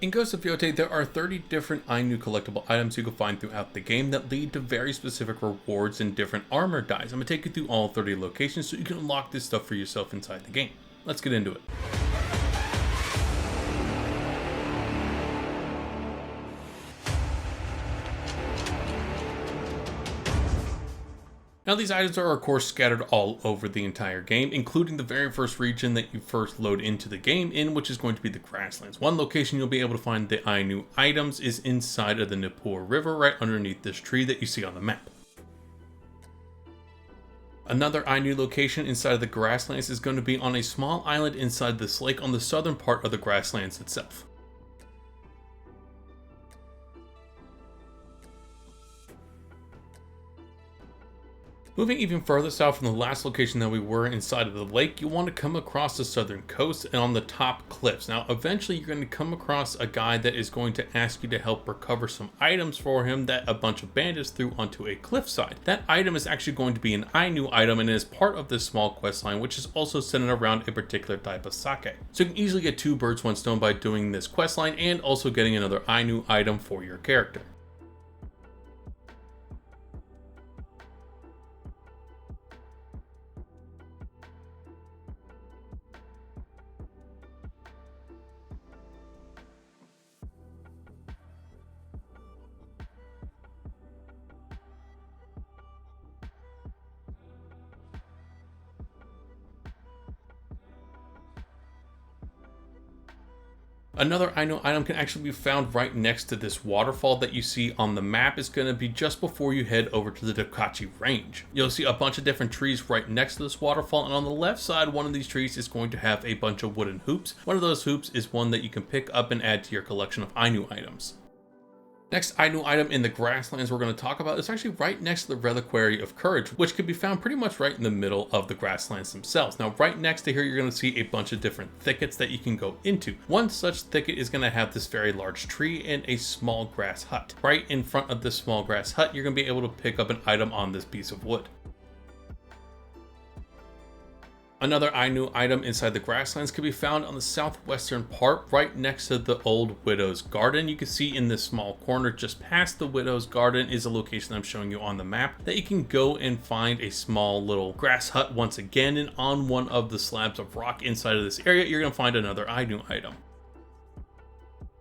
In Ghost of Yotei, there are 30 different Ainu collectible items you can find throughout the game that lead to very specific rewards and different armor dyes. I'm going to take you through all 30 locations so you can unlock this stuff for yourself inside the game. Let's get into it. Now these items are of course scattered all over the entire game, including the very first region that you first load into the game in, which is going to be the Grasslands. One location you'll be able to find the Ainu items is inside of the Nippur River, right underneath this tree that you see on the map. Another Ainu location inside of the Grasslands is going to be on a small island inside this lake on the southern part of the Grasslands itself. Moving even further south from the last location that we were inside of the lake, you want to come across the southern coast and on the top cliffs. Now eventually you're going to come across a guy that is going to ask you to help recover some items for him that a bunch of bandits threw onto a cliffside. That item is actually going to be an Ainu item and is part of this small quest line, which is also centered around a particular type of sake. So you can easily get two birds, one stone by doing this quest line and also getting another Ainu item for your character. Another Ainu item can actually be found right next to this waterfall that you see on the map. It's going to be just before you head over to the Tokachi range. You'll see a bunch of different trees right next to this waterfall, and on the left side, one of these trees is going to have a bunch of wooden hoops. One of those hoops is one that you can pick up and add to your collection of Ainu items. Next Ainu item in the Grasslands we're going to talk about is actually right next to the Reliquary of Courage, which can be found pretty much right in the middle of the Grasslands themselves. Now right next to here you're going to see a bunch of different thickets that you can go into. One such thicket is going to have this very large tree and a small grass hut. Right in front of this small grass hut you're going to be able to pick up an item on this piece of wood. Another Ainu item inside the Grasslands can be found on the southwestern part, right next to the old Widow's Garden. You can see in this small corner just past the Widow's Garden is a location I'm showing you on the map that you can go and find a small little grass hut once again, and on one of the slabs of rock inside of this area you're going to find another Ainu item.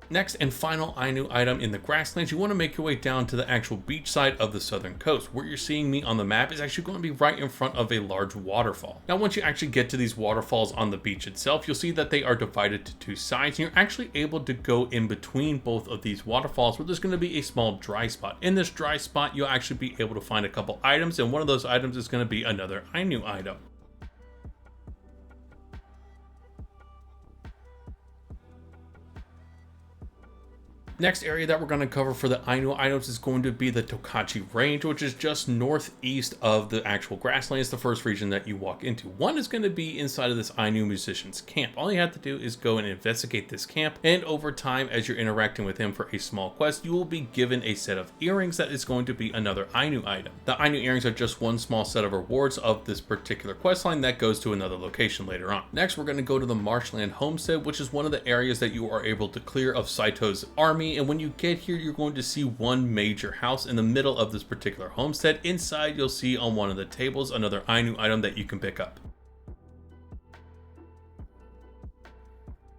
Next and final Ainu item in the Grasslands, you want to make your way down to the actual beach side of the southern coast. Where you're seeing me on the map is actually going to be right in front of a large waterfall. Now once you actually get to these waterfalls on the beach itself, you'll see that they are divided to two sides, and you're actually able to go in between both of these waterfalls where there's going to be a small dry spot. In this dry spot you'll actually be able to find a couple items, and one of those items is going to be another Ainu item. Next area that we're going to cover for the Ainu items is going to be the Tokachi range, which is just northeast of the actual Grasslands, the first region that you walk into. One is going to be inside of this Ainu musician's camp. All you have to do is go and investigate this camp, and over time as you're interacting with him for a small quest, you will be given a set of earrings that is going to be another Ainu item. The Ainu earrings are just one small set of rewards of this particular quest line that goes to another location later on. Next we're going to go to the Marshland Homestead, which is one of the areas that you are able to clear of Saito's army. And when you get here you're going to see one major house in the middle of this particular homestead. Inside you'll see on one of the tables another Ainu item that you can pick up.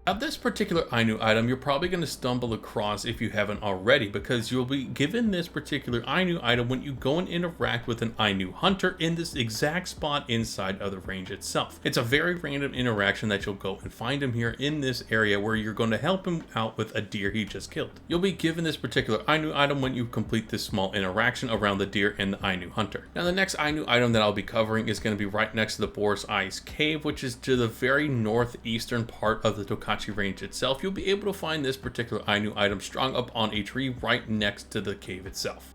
Now this particular Ainu item you're probably going to stumble across if you haven't already, because you'll be given this particular Ainu item when you go and interact with an Ainu hunter in this exact spot inside of the range itself. It's a very random interaction that you'll go and find him here in this area where you're going to help him out with a deer he just killed. You'll be given this particular Ainu item when you complete this small interaction around the deer and the Ainu hunter. Now the next Ainu item that I'll be covering is going to be right next to the Boar's Eyes Cave, which is to the very northeastern part of the Tokachi range itself. You'll be able to find this particular Ainu item strung up on a tree right next to the cave itself.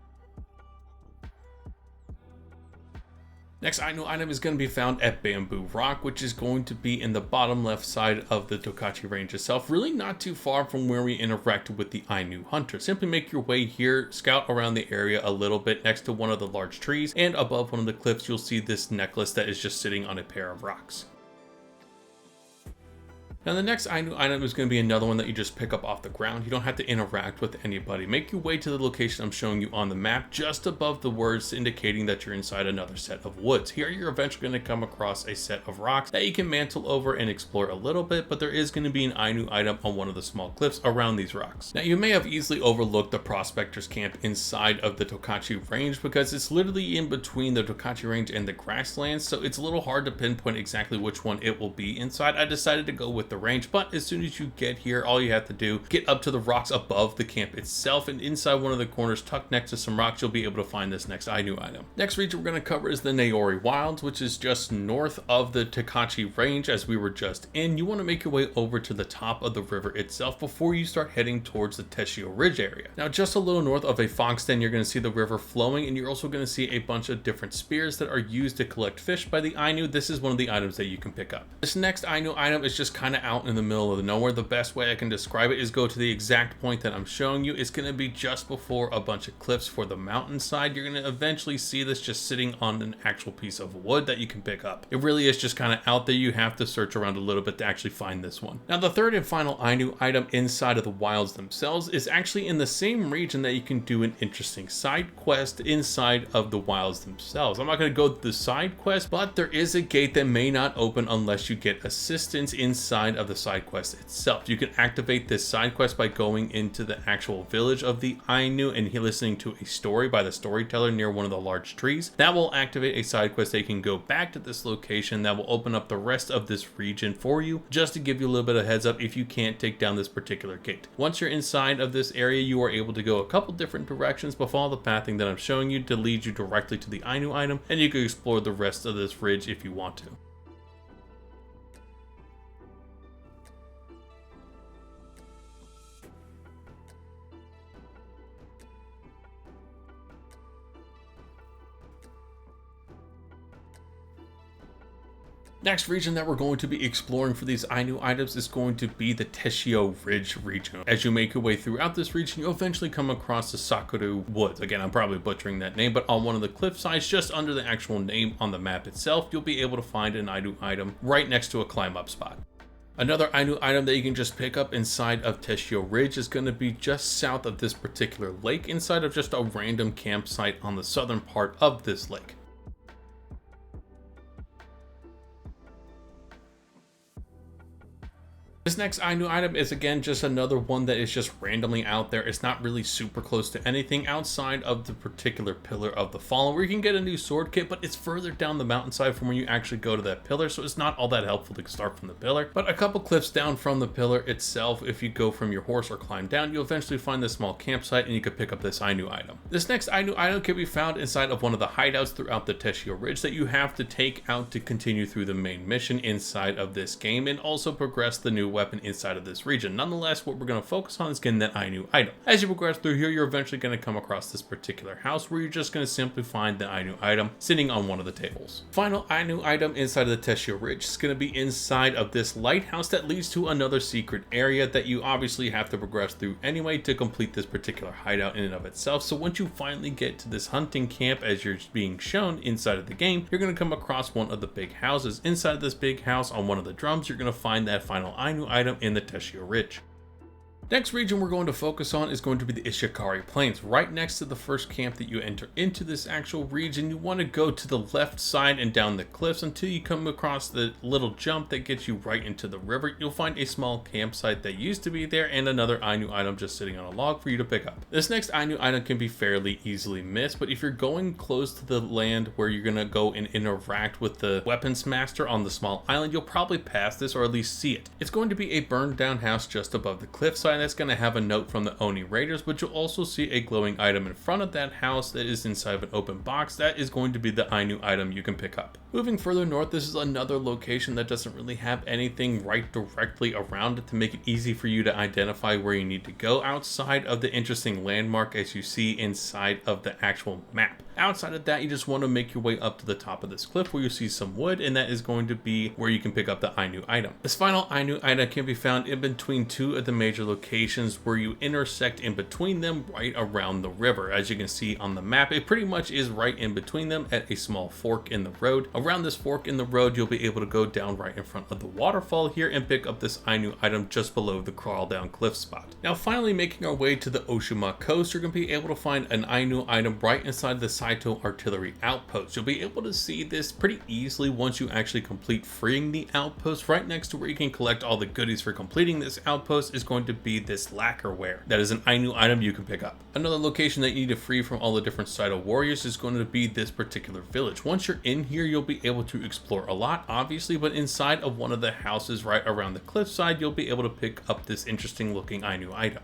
Next Ainu item is going to be found at Bamboo Rock, which is going to be in the bottom left side of the Tokachi range itself, really not too far from where we interacted with the Ainu hunter. Simply make your way here, scout around the area a little bit next to one of the large trees, and above one of the cliffs you'll see this necklace that is just sitting on a pair of rocks. Now the next Ainu item is going to be another one that you just pick up off the ground. You don't have to interact with anybody. Make your way to the location I'm showing you on the map, just above the words indicating that you're inside another set of woods. Here you're eventually going to come across a set of rocks that you can mantle over and explore a little bit, but there is going to be an Ainu item on one of the small cliffs around these rocks. Now you may have easily overlooked the prospector's camp inside of the Tokachi range because it's literally in between the Tokachi range and the Grasslands, so it's a little hard to pinpoint exactly which one it will be inside. I decided to go with the range, but as soon as you get here, all you have to do, get up to the rocks above the camp itself, and inside one of the corners tucked next to some rocks, you'll be able to find this next Ainu item. Next region we're going to cover is the Nayoro Wilds, which is just north of the Tokachi range as we were just in. You want to make your way over to the top of the river itself before you start heading towards the Teshio Ridge area. Now just a little north of a fox den, you're going to see the river flowing, and you're also going to see a bunch of different spears that are used to collect fish by the Ainu. This is one of the items that you can pick up. This next Ainu item is just kind of out in the middle of nowhere. The best way I can describe it is go to the exact point that I'm showing you. It's going to be just before a bunch of cliffs for the mountainside. You're going to eventually see this just sitting on an actual piece of wood that you can pick up. It really is just kind of out there. You have to search around a little bit to actually find this one. Now the third and final Ainu item inside of the wilds themselves is actually in the same region that you can do an interesting side quest inside of the wilds themselves. I'm not going to go through the side quest, but there is a gate that may not open unless you get assistance inside of the side quest itself. You can activate this side quest by going into the actual village of the Ainu and listening to a story by the storyteller near one of the large trees. That will activate a side quest that you can go back to this location that will open up the rest of this region for you, just to give you a little bit of heads up if you can't take down this particular gate. Once you're inside of this area, you are able to go a couple different directions, but follow the pathing that I'm showing you to lead you directly to the Ainu item, and you can explore the rest of this ridge if you want to. Next region that we're going to be exploring for these Ainu items is going to be the Teshio Ridge region. As you make your way throughout this region, you'll eventually come across the Sakura Woods. Again, I'm probably butchering that name, but on one of the cliff sides, just under the actual name on the map itself, you'll be able to find an Ainu item right next to a climb up spot. Another Ainu item that you can just pick up inside of Teshio Ridge is going to be just south of this particular lake, inside of just a random campsite on the southern part of this lake. This next Ainu item is again just another one that is just randomly out there. It's not really super close to anything outside of the particular pillar of the Fallen, where you can get a new sword kit, but it's further down the mountainside from where you actually go to that pillar, so it's not all that helpful to start from the pillar. But a couple cliffs down from the pillar itself, if you go from your horse or climb down, you'll eventually find this small campsite and you could pick up this Ainu item. This next Ainu item can be found inside of one of the hideouts throughout the Teshio Ridge that you have to take out to continue through the main mission inside of this game, and also progress the new weapon inside of this region. Nonetheless, what we're going to focus on is getting that Ainu item. As you progress through here, you're eventually going to come across this particular house where you're just going to simply find the Ainu item sitting on one of the tables. Final Ainu item inside of the Teshio Ridge is going to be inside of this lighthouse that leads to another secret area that you obviously have to progress through anyway to complete this particular hideout in and of itself. So once you finally get to this hunting camp as you're being shown inside of the game, you're going to come across one of the big houses. Inside of this big house on one of the drums, you're going to find that final Ainu item in the Teshio Ridge. Next region we're going to focus on is going to be the Ishikari Plains. Right next to the first camp that you enter into this actual region, you want to go to the left side and down the cliffs until you come across the little jump that gets you right into the river. You'll find a small campsite that used to be there and another Ainu item just sitting on a log for you to pick up. This next Ainu item can be fairly easily missed, but if you're going close to the land where you're going to go and interact with the weapons master on the small island, you'll probably pass this or at least see it. It's going to be a burned down house just above the cliffside that's going to have a note from the Oni Raiders, but you'll also see a glowing item in front of that house that is inside of an open box. That is going to be the Ainu item you can pick up. Moving further north, this is another location that doesn't really have anything right directly around it to make it easy for you to identify where you need to go outside of the interesting landmark as you see inside of the actual map. Outside of that, you just want to make your way up to the top of this cliff where you see some wood, and that is going to be where you can pick up the Ainu item. This final Ainu item can be found in between two of the major locations where you intersect in between them right around the river. As you can see on the map, it pretty much is right in between them at a small fork in the road. Around this fork in the road, you'll be able to go down right in front of the waterfall here and pick up this Ainu item just below the crawl down cliff spot. Now finally, making our way to the Oshima coast, you're going to be able to find an Ainu item right inside the Saito artillery outpost. You'll be able to see this pretty easily once you actually complete freeing the outpost. Right next to where you can collect all the goodies for completing this outpost is going to be this lacquerware. That is an Ainu item you can pick up. Another location that you need to free from all the different Saito warriors is going to be this particular village. Once you're in here, you'll be able to explore a lot, obviously, but inside of one of the houses right around the cliffside, you'll be able to pick up this interesting looking Ainu item.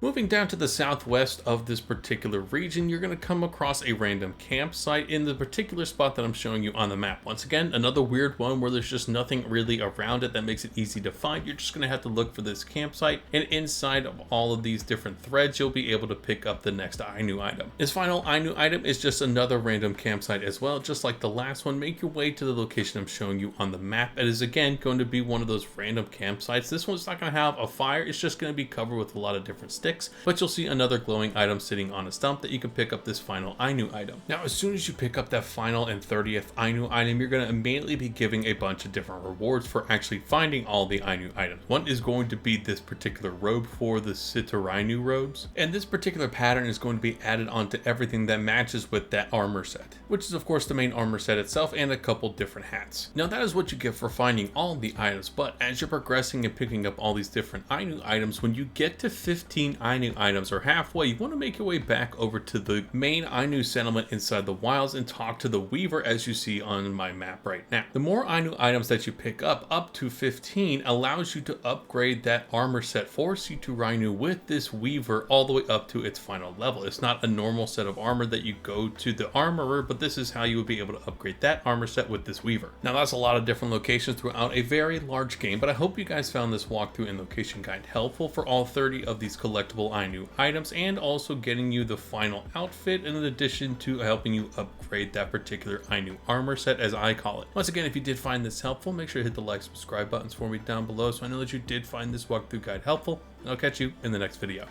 Moving down to the southwest of this particular region, you're going to come across a random campsite in the particular spot that I'm showing you on the map. Once again, another weird one where there's just nothing really around it that makes it easy to find. You're just going to have to look for this campsite, and inside of all of these different threads, you'll be able to pick up the next Ainu item. This final Ainu item is just another random campsite as well. Just like the last one, make your way to the location I'm showing you on the map. It is again going to be one of those random campsites. This one's not going to have a fire. It's just going to be covered with a lot of different sticks. But you'll see another glowing item sitting on a stump that you can pick up this final Ainu item. Now, as soon as you pick up that final and 30th Ainu item, you're going to immediately be giving a bunch of different rewards for actually finding all the Ainu items. One is going to be this particular robe for the Sitarainu robes, and this particular pattern is going to be added onto everything that matches with that armor set, which is of course the main armor set itself and a couple different hats. Now that is what you get for finding all the items, but as you're progressing and picking up all these different Ainu items, when you get to 15 Ainu items or halfway, you want to make your way back over to the main Ainu settlement inside the wilds and talk to the Weaver, as you see on my map right now. The more Ainu items that you pick up to 15, allows you to upgrade that armor set for Sitarainu with this Weaver all the way up to its final level. It's not a normal set of armor that you go to the armorer, but this is how you would be able to upgrade that armor set with this Weaver. Now that's a lot of different locations throughout a very large game, but I hope you guys found this walkthrough and location guide helpful for all 30 of these collectible Ainu items, and also getting you the final outfit in addition to helping you upgrade that particular Ainu armor set, as I call it. Once again, if you did find this helpful, make sure to hit the like, subscribe buttons for me down below so I know that you did find this walkthrough guide helpful, and I'll catch you in the next video.